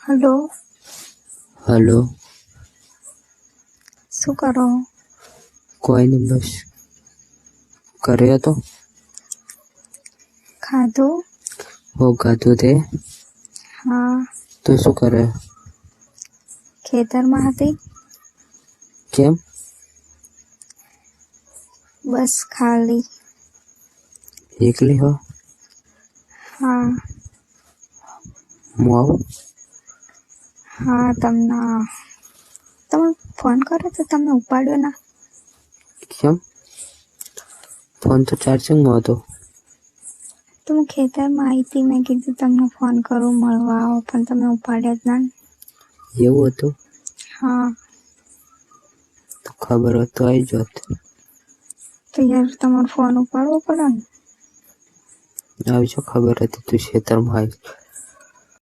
Hello. Hello. શું કરો? કોઈ નહીં, બસ ઘરે હતો. ખાધું? હો, ખાધું તે? હા. તું શું કરે? ખેતરમાં હતી. કેમ? બસ ખાલી. એકલી હો? હા. હું આવું? હા, તમે ફોન કર્યો તો તમે ઉપાડ્યો ના. કેમ? ફોન તો ચાર્જિંગમાં હતો. તો હું ખેતરમાં આવી હતી, મેં કીધું તમને ફોન કરું, મળવા આવો, પણ તમે ઉપાડ્યા જ ના. એવું હતું? હા. તો ખબર હોત તો આવી જોત. તો યાર તમારો ફોન ઉપાડવો પડે ને. આવી જો ખબર હતી તું ખેતરમાં આવી.